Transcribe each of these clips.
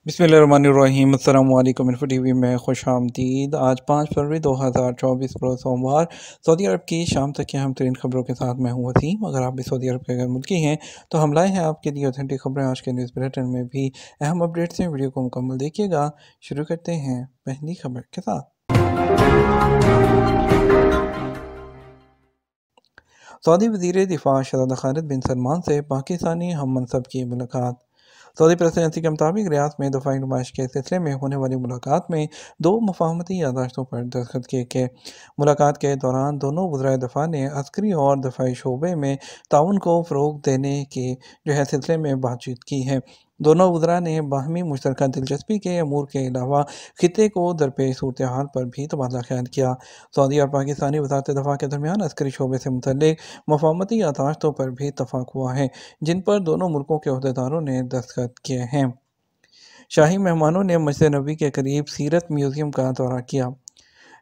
بسم اللہ الرحمن الرحیم۔ السلام علیکم۔ انفو ٹی وی میں خوش آمدید۔ آج 5 فروری 2024 روز سوموار، سعودی عرب کی شام تک کی اہم ترین خبروں کے ساتھ میں ہوں وسیم۔ اگر آپ بھی سعودی عرب کے غیر ملکی ہیں تو ہم لائے ہیں آپ کے لیے اوتھینٹک خبریں۔ آج کے نیوز بلیٹن میں بھی اہم اپڈیٹس ہیں، ویڈیو کو مکمل دیکھیے گا۔ شروع کرتے ہیں پہلی خبر کے ساتھ۔ سعودی وزیر دفاع شہزادہ خالد بن سلمان سے پاکستانی ہم منصب کی ملاقات۔ سعودی پریس ایجنسی کے مطابق ریاض میں دفاعی نمائش کے سلسلے میں ہونے والی ملاقات میں 2 مفاہمتی یادداشتوں پر دستخط کیے گئے۔ ملاقات کے دوران دونوں وزرائے دفاع نے عسکری اور دفاعی شعبے میں تعاون کو فروغ دینے کے سلسلے میں بات چیت کی ہے۔ دونوں وزراء نے باہمی مشترکہ دلچسپی کے امور کے علاوہ خطے کو درپیش صورتحال پر بھی تبادلہ خیال کیا۔ سعودی اور پاکستانی وزارت دفاع کے درمیان عسکری شعبے سے متعلق مفاہمتی یادداشتوں پر بھی اتفاق ہوا ہے، جن پر دونوں ملکوں کے عہدیداروں نے دستخط کیے ہیں۔ شاہی مہمانوں نے مسجد نبوی کے قریب سیرت میوزیم کا دورہ کیا۔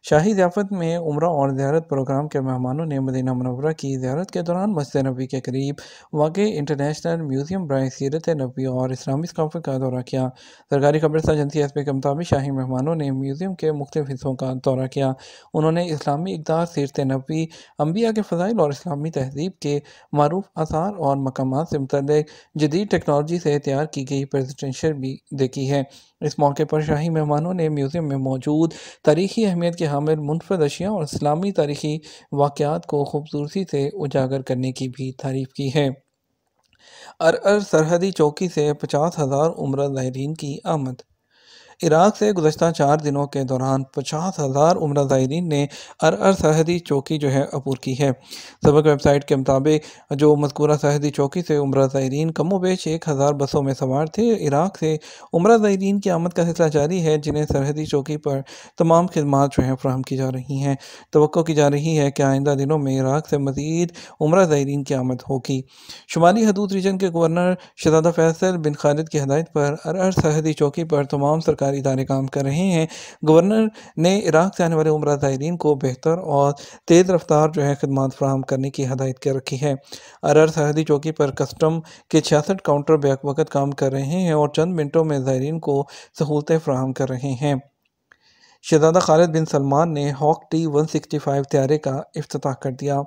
شاہی ضیافت میں عمرہ اور زیارت پروگرام کے مہمانوں نے مدینہ منورہ کی زیارت کے دوران مسجد نبوی کے قریب واقع انٹرنیشنل میوزیم برائے سیرت نبوی اور اسلامی ثقافت کا دورہ کیا۔ سرکاری خبررساں ایجنسی ایس پی کے مطابق شاہی مہمانوں نے میوزیم کے مختلف حصوں کا دورہ کیا۔ انہوں نے اسلامی اقدار، سیرت نبوی، انبیاء کے فضائل اور اسلامی تہذیب کے معروف آثار اور مقامات سے متعلق جدید ٹیکنالوجی سے تیار کی گئی پریزنٹیشن بھی دیکھی ہے۔ اس موقع پر شاہی مہمانوں نے میوزیم میں موجود تاریخی اہمیت کے حامل منفرد اشیاء اور اسلامی تاریخی واقعات کو خوبصورتی سے اجاگر کرنے کی بھی تعریف کی ہے۔ ارعر سرحدی چوکی سے 50,000 عمرہ زائرین کی آمد۔ عراق سے گزشتہ 4 دنوں کے دوران 50,000 عمرہ زائرین نے ارعر سرحدی چوکی عبور کی ہے۔ سبق ویب سائٹ کے مطابق مذکورہ سرحدی چوکی سے عمرہ زائرین کم و بیش 1,000 بسوں میں سوار تھے۔ عراق سے عمرہ زائرین کی آمد کا سلسلہ جاری ہے، جنہیں سرحدی چوکی پر تمام خدمات فراہم کی جا رہی ہیں۔ توقع کی جا رہی ہے کہ آئندہ دنوں میں عراق سے مزید عمرہ زائرین کی آمد ہوگی۔ شمالی حدود ریجن کے گورنر شہزادہ فیصل بن خالد کی ہدایت پر ارعر سرحدی چوکی پر تمام سرکاری ادارے کام کر رہے ہیں۔ گورنر نے عراق سے آنے والے عمرہ زائرین کو بہتر اور تیز رفتار خدمات فراہم کرنے کی ہدایت کر رکھی ہے۔ ارعر سرحدی چوکی پر کسٹم کے 66 کاؤنٹر بیک وقت کام کر رہے ہیں اور چند منٹوں میں زائرین کو سہولتیں فراہم کر رہے ہیں۔ شہزادہ خالد بن سلمان نے ہاک T-165 طیارے کا افتتاح کر دیا۔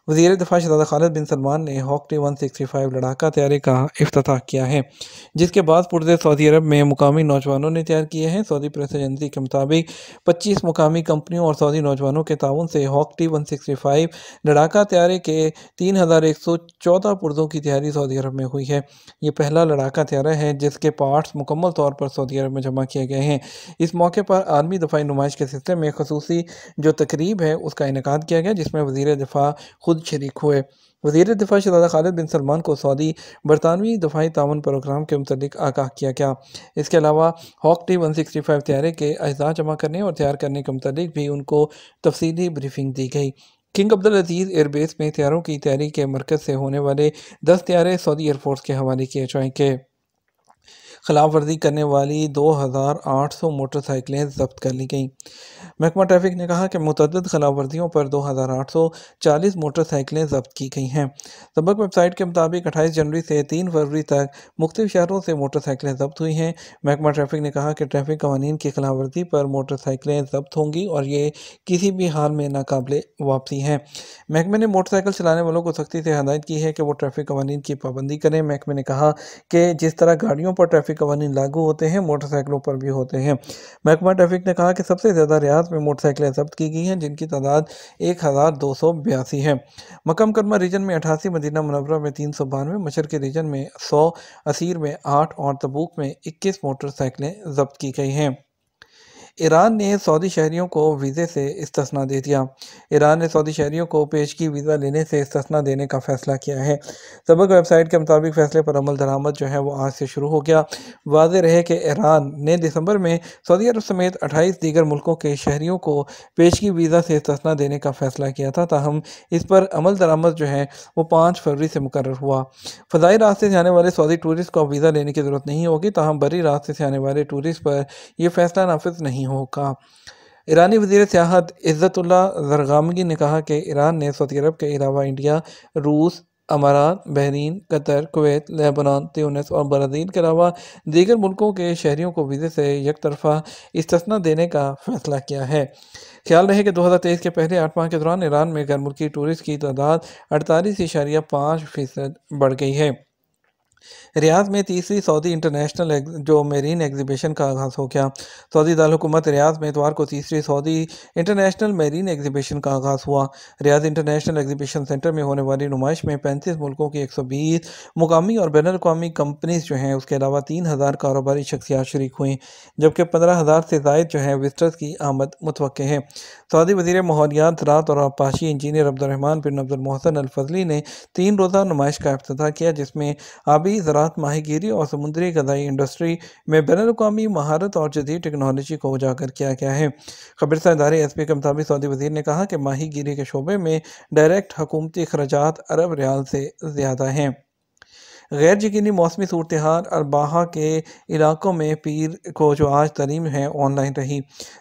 وزیر دفاع شہزادہ خالد بن سلمان نے ہاک T-165 لڑاکا طیارے کا افتتاح کیا ہے، جس کے بعض پرزے سعودی عرب میں مقامی نوجوانوں نے تیار کیے ہیں۔ سعودی پریس ایجنسی کے مطابق 25 مقامی کمپنیوں اور سعودی نوجوانوں کے تعاون سے ہاک T-165 لڑاکا طیارے کے 3,114 پرزوں کی تیاری سعودی عرب میں ہوئی ہے۔ یہ پہلا لڑاکا طیارہ ہے جس کے پارٹس مکمل طور پر سعودی عرب میں جمع کیے گئے ہیں۔ اس موقع پر عالمی دفاعی نمائش کے سلسلے میں خصوصی تقریب ہے اس کا انعقاد کیا گیا، جس میں وزیر دفاع خود شریک ہوئے۔ وزیر دفاع شہزادہ خالد بن سلمان کو سعودی برطانوی دفاعی تعاون پروگرام کے متعلق آگاہ کیا گیا۔ اس کے علاوہ ہاک T-165 طیارے کے اجزاء جمع کرنے اور تیار کرنے کے متعلق بھی ان کو تفصیلی بریفنگ دی گئی۔ کنگ عبدالعزیز ایئر بیس میں طیاروں کی تیاری کے مرکز سے ہونے والے 10 طیارے سعودی ایئر فورس کے حوالے کیے جائیں گے۔ خلاف ورزی کرنے والی 2,800 موٹر سائیکلیں ضبط کر لی گئیں۔ محکمہ ٹریفک نے کہا کہ متعدد خلاف ورزیوں پر 2,840 موٹر سائیکلیں ضبط کی گئی ہیں۔ سبق ویب سائٹ کے مطابق 28 جنوری سے 3 فروری تک مختلف شہروں سے موٹر سائیکلیں ضبط ہوئی ہیں۔ محکمہ ٹریفک نے کہا کہ ٹریفک قوانین کی خلاف ورزی پر موٹر سائیکلیں ضبط ہوں گی اور یہ کسی بھی حال میں ناقابل واپسی ہیں۔ محکمے نے موٹر سائیکل چلانے والوں کو سختی سے ہدایت کی ہے کہ وہ ٹریفک قوانین کی پابندی کریں۔ محکمے نے کہا کہ جس طرح گاڑیوں پر ٹریفک قوانین لاگو ہوتے ہیں، موٹر سائیکلوں پر بھی ہوتے ہیں۔ محکمہ ٹریفک نے کہا کہ سب سے زیادہ ریاض میں موٹر سائیکلیں ضبط کی گئی ہیں، جن کی تعداد 1,282 ہے۔ مکہ مکرمہ ریجن میں 88، مدینہ منورہ میں 392، مشرقی ریجن میں 100، عسیر میں 8 اور تبوک میں 21 موٹر سائیکلیں ضبط کی گئی ہیں۔ ایران نے سعودی شہریوں کو ویزے سے استثناء دے دیا۔ ایران نے سعودی شہریوں کو پیشگی ویزا لینے سے استثناء دینے کا فیصلہ کیا ہے۔ سبق ویب سائٹ کے مطابق فیصلے پر عمل درآمد وہ آج سے شروع ہو گیا۔ واضح رہے کہ ایران نے دسمبر میں سعودی عرب سمیت 28 دیگر ملکوں کے شہریوں کو پیشگی ویزا سے استثناء دینے کا فیصلہ کیا تھا، تاہم اس پر عمل درآمد وہ 5 فروری سے مقرر ہوا۔ فضائی راستے سے آنے والے سعودی ٹورسٹ کو اب ویزا لینے کی ضرورت نہیں ہوگی، تاہم بری راستے سے آنے والے ٹورسٹ پر یہ فیصلہ نافذ نہیں ہوگا۔ ایرانی وزیر سیاحت عزت اللہ زرغامگی نے کہا کہ ایران نے سعودی عرب کے علاوہ انڈیا، روس، امارات، بحرین، قطر، کویت، لیبنان، تیونس اور برازیل کے علاوہ دیگر ملکوں کے شہریوں کو ویزے سے یک طرفہ استثناء دینے کا فیصلہ کیا ہے۔ خیال رہے کہ 2023 کے پہلے 8 ماہ کے دوران ایران میں غیر ملکی ٹورسٹ کی تعداد 48.5% بڑھ گئی ہے۔ ریاض میں تیسری سعودی انٹرنیشنل جو میرین ایگزیبیشن کا آغاز ہو گیا۔ سعودی دارالحکومت ریاض میں اتوار کو تیسری سعودی انٹرنیشنل میرین ایگزیبیشن کا آغاز ہوا۔ ریاض انٹرنیشنل ایگزیبیشن سینٹر میں ہونے والی نمائش میں 35 ملکوں کی 120 مقامی اور بین الاقوامی کمپنیز جو ہیں، اس کے علاوہ 3000 کاروباری شخصیات شریک ہوئیں، جبکہ 15,000 سے زائد جو ہیں وزٹرز کی آمد متوقع ہے۔ سعودی وزیر ماحولیات، زراعت اور آبپاشی انجینئر عبدالرحمن بن عبد المحسن الفضلی نے 3 روزہ نمائش کا افتتاح کیا، جس میں آبی زراعت، ماہی گیری اور سمندری غذائی انڈسٹری میں بین الاقوامی مہارت اور جدید ٹیکنالوجی کو اجاگر کیا گیا ہے۔ خبرسہ ادارے ایس پی کے مطابق سعودی وزیر نے کہا کہ ماہی گیری کے شعبے میں ڈائریکٹ حکومتی اخراجات ارب ریال سے زیادہ ہیں۔ غیر یقینی موسمی صورتحال الباحہ کے علاقوں میں پیر کو جو آج تعلیم ہے آن لائن رہی۔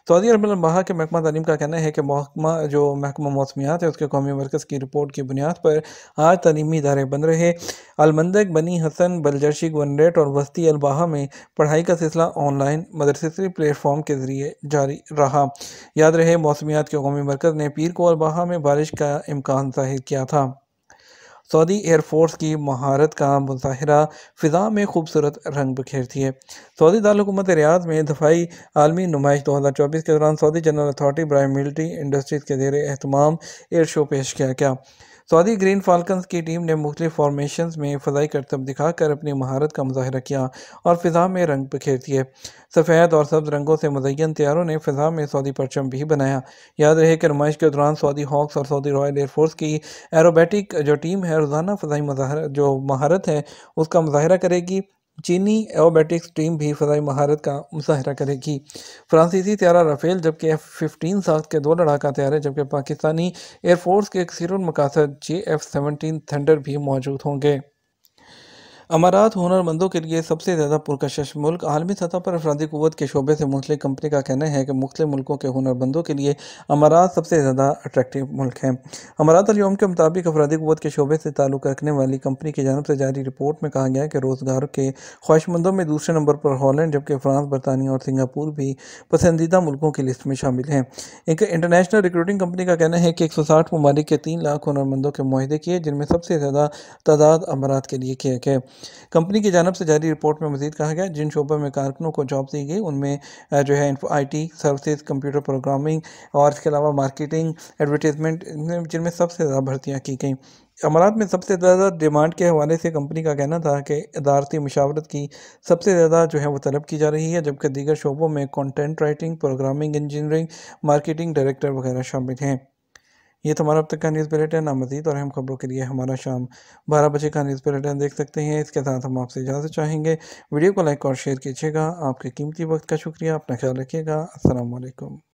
سعودی عرب الباحہ کے محکمہ تعلیم کا کہنا ہے کہ محکمہ موسمیات ہے، اس کے قومی مرکز کی رپورٹ کی بنیاد پر آج تعلیمی ادارے بند رہے۔ المندق، بنی حسن، بلجرشی، گورنریٹ اور وسطی الباحہ میں پڑھائی کا سلسلہ آن لائن مدرستی پلیٹ فارم کے ذریعے جاری رہا۔ یاد رہے موسمیات کے قومی مرکز نے پیر کو الباحہ میں بارش کا امکان ظاہر کیا تھا۔ سعودی ایئر فورس کی مہارت کا مظاہرہ فضا میں خوبصورت رنگ بکھیرتی ہے۔ سعودی دارالحکومت ریاض میں دفاعی عالمی نمائش 2024 کے دوران سعودی جنرل اتھارٹی برائے ملٹری انڈسٹریز کے زیر اہتمام ایئر شو پیش کیا گیا۔ سعودی گرین فالکنز کی ٹیم نے مختلف فارمیشنز میں فضائی کرتب دکھا کر اپنی مہارت کا مظاہرہ کیا اور فضا میں رنگ بکھیرتی ہے۔ سفید اور سبز رنگوں سے مزین طیاروں نے فضا میں سعودی پرچم بھی بنایا۔ یاد رہے کہ نمائش کے دوران سعودی ہاکس اور سعودی رائل ایئر فورس کی ایروبیٹک جو ٹیم ہے روزانہ فضائی جو مہارت ہے اس کا مظاہرہ کرے گی۔ چینی ایروبیٹکس ٹیم بھی فضائی مہارت کا مظاہرہ کرے گی۔ فرانسیسی طیارہ رافیل جبکہ F-15 ساخت کے 2 لڑاکا طیارے جبکہ پاکستانی ایئر فورس کے کثیر المقاصد JF-17 تھنڈر بھی موجود ہوں گے۔ امارات ہنر مندوں کے لیے سب سے زیادہ پرکشش ملک۔ عالمی سطح پر افرادی قوت کے شعبے سے منسلک کمپنی کا کہنا ہے کہ مختلف ملکوں کے ہنر مندوں کے لیے امارات سب سے زیادہ اٹریکٹیو ملک ہے۔ امارات اليوم کے مطابق افرادی قوت کے شعبے سے تعلق رکھنے والی کمپنی کی جانب سے جاری رپورٹ میں کہا گیا ہے کہ روزگار کے خواہشمندوں میں دوسرے نمبر پر ہالینڈ جبکہ فرانس، برطانیہ اور سنگاپور بھی پسندیدہ ملکوں کی لسٹ میں شامل ہیں۔ ایک انٹرنیشنل ریکروٹنگ کمپنی کا کہنا ہے کہ 160 ممالک کے 3 لاکھ ہنر مندوں کے معاہدے کیے، جن میں سب سے زیادہ تعداد امارات کے لیے کیا گیا۔ کمپنی کی جانب سے جاری رپورٹ میں مزید کہا گیا جن شعبوں میں کارکنوں کو جاب دی گئی ان میں جو ہے IT سروسز، کمپیوٹر پروگرامنگ اور اس کے علاوہ مارکیٹنگ، ایڈورٹائزمنٹ، جن میں سب سے زیادہ بھرتیاں کی گئیں۔ امارات میں سب سے زیادہ ڈیمانڈ کے حوالے سے کمپنی کا کہنا تھا کہ ادارتی مشاورت کی سب سے زیادہ جو ہے وہ طلب کی جا رہی ہے، جبکہ دیگر شعبوں میں content writing, programming engineering, marketing director وغیرہ شامل ہیں۔ یہ تمہارا اب تک کا نیوز بلیٹن۔ مزید اور اہم خبروں کے لیے ہمارا شام 12 بجے کا نیوز بلیٹن دیکھ سکتے ہیں۔ اس کے ساتھ ہم آپ سے اجازت چاہیں گے۔ ویڈیو کو لائک اور شیئر کیجیے گا۔ آپ کے قیمتی وقت کا شکریہ۔ اپنا خیال رکھیے گا۔ السلام علیکم۔